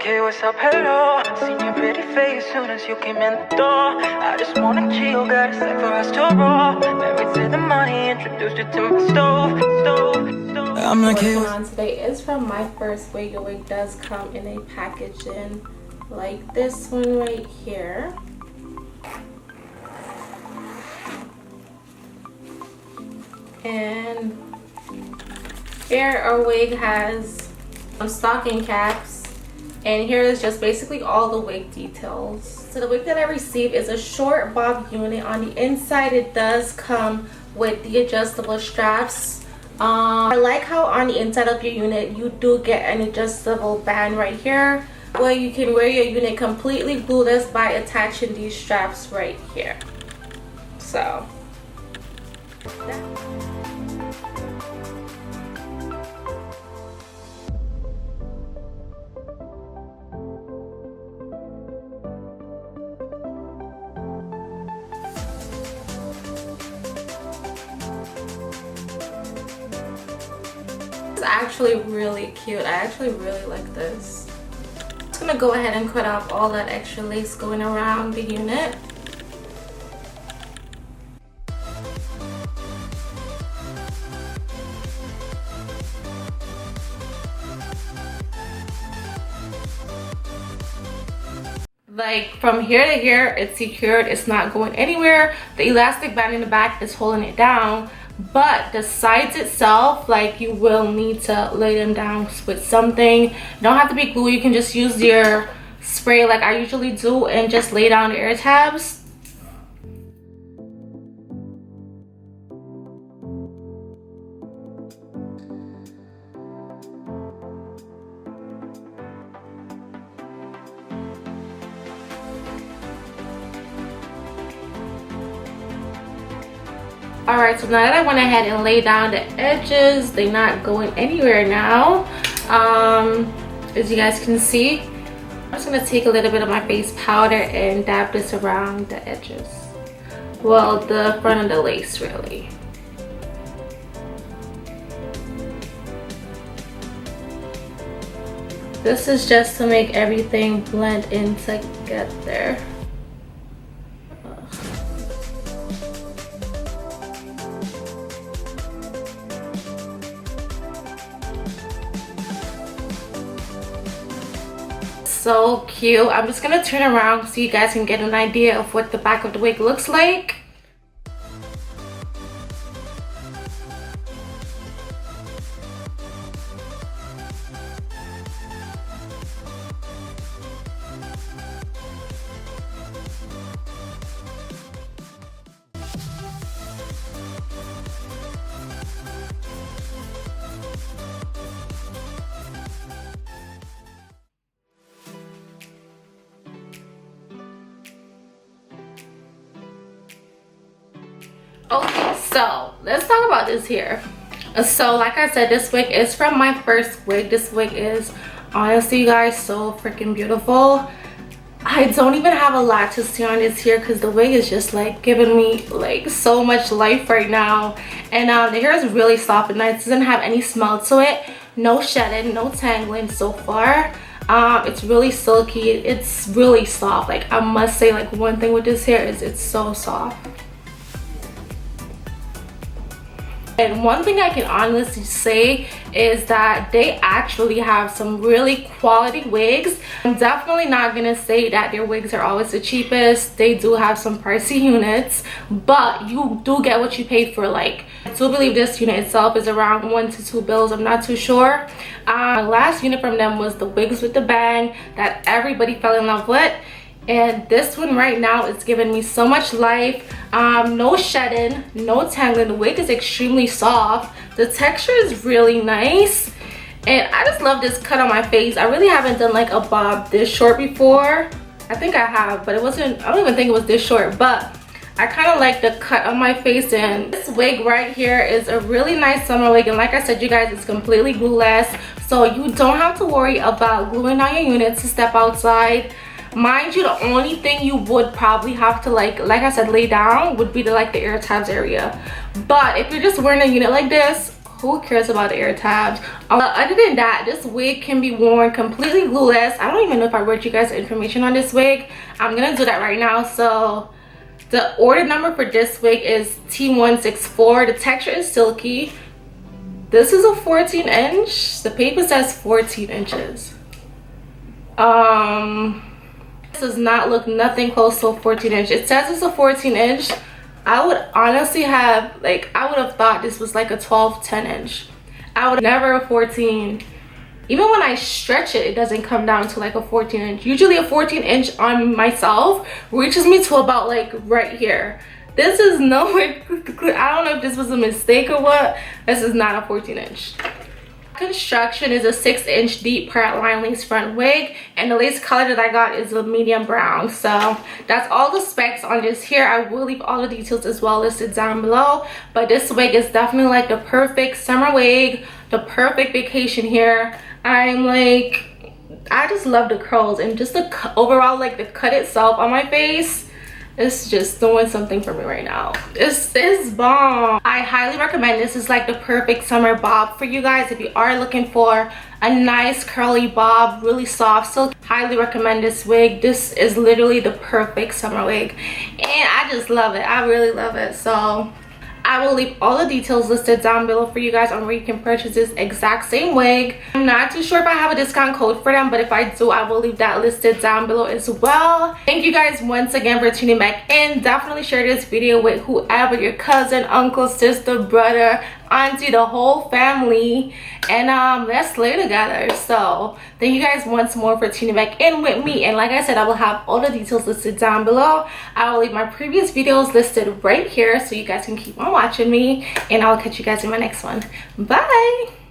Okay, what's up, hello. Seen your pretty face soon as you came in the door. I just wanna chill, got a set for us to roll. Married to the money, introduced you to my stove. I'm like, what's going on today is from My First Wig. The wig does come in a packaging like this one right here. And here our wig has some stocking caps, and here is just basically all the wig details. So the wig that I received is a short bob unit. On the inside it does come with the adjustable straps. I like how on the inside of your unit you do get an adjustable band right here where you can wear your unit completely glueless by attaching these straps right here. So actually really cute. I actually really like this. I'm just gonna go ahead and cut off all that extra lace going around the unit. Like from here to here it's secured, it's not going anywhere. The elastic band in the back is holding it down, but the sides itself, like, you will need to lay them down with something. You don't have to be glue, you can just use your spray like I usually do and just lay down the air tabs. Alright, so now that I went ahead and laid down the edges, they're not going anywhere now. As you guys can see, I'm just going to take a little bit of my face powder and dab this around the edges. Well, the front of the lace, really. This is just to make everything blend in together. So cute. I'm just gonna turn around so you guys can get an idea of what the back of the wig looks like. Okay, so let's talk about this here. So like I said, this wig is from My First Wig. This wig is honestly, you guys, so freaking beautiful. I don't even have a lot to say on this here because the wig is just like giving me like so much life right now. And the hair is really soft and nice. It doesn't have any smell to it. No shedding, no tangling so far. It's really silky. It's really soft. Like, I must say, like, one thing with this hair is it's so soft. And one thing I can honestly say is that they actually have some really quality wigs. I'm definitely not gonna say that their wigs are always the cheapest. They do have some pricey units, but you do get what you pay for. Like, I do believe this unit itself is around 1 to 2 bills. I'm not too sure. My last unit from them was the wigs with the bang that everybody fell in love with. And this one right now is giving me so much life. No shedding, no tangling. The wig is extremely soft. The texture is really nice, and I just love this cut on my face. I really haven't done like a bob this short before. I think I have, but it wasn't, I don't even think it was this short, but I kind of like the cut on my face. And this wig right here is a really nice summer wig, and like I said, you guys, it's completely glueless, so you don't have to worry about gluing down your unit to step outside. Mind you, the only thing you would probably have to like I said, lay down would be the air tabs area. But if you're just wearing a unit like this, who cares about the ear tabs? Other than that, this wig can be worn completely glueless. I don't even know if I wrote you guys information on this wig. I'm gonna do that right now. So the order number for this wig is T164. The texture is silky. This is a 14 inch. The paper says 14 inches. This does not look nothing close to a 14 inch. It says it's a 14 inch. I would honestly have, like, I would have thought this was like a 10 inch. I would never a 14. Even when I stretch it, it doesn't come down to like a 14 inch. Usually a 14 inch on myself reaches me to about like right here. This is nowhere. I don't know if this was a mistake or what. This is not a 14 inch. Construction is a 6-inch deep Partline lace front wig, and the lace color that I got is a medium brown. So that's all the specs on this here. I will leave all the details as well listed down below, but this wig is definitely like the perfect summer wig, the perfect vacation hair. I'm like, I just love the curls, and just the overall, like the cut itself on my face, it's just doing something for me right now. This is bomb. I highly recommend this. Is like the perfect summer bob for you guys if you are looking for a nice curly bob, really soft silk. Highly recommend this wig. This is literally the perfect summer wig, and I just love it. I really love it. So I will leave all the details listed down below for you guys on where you can purchase this exact same wig. I'm not too sure if I have a discount code for them, but if I do, I will leave that listed down below as well. Thank you guys once again for tuning back in. Definitely share this video with whoever, your cousin, uncle, sister, brother, auntie, the whole family, and let's slay together. So thank you guys once more for tuning back in with me, and like I said, I will have all the details listed down below. I will leave my previous videos listed right here so you guys can keep on watching me, and I'll catch you guys in my next one. Bye.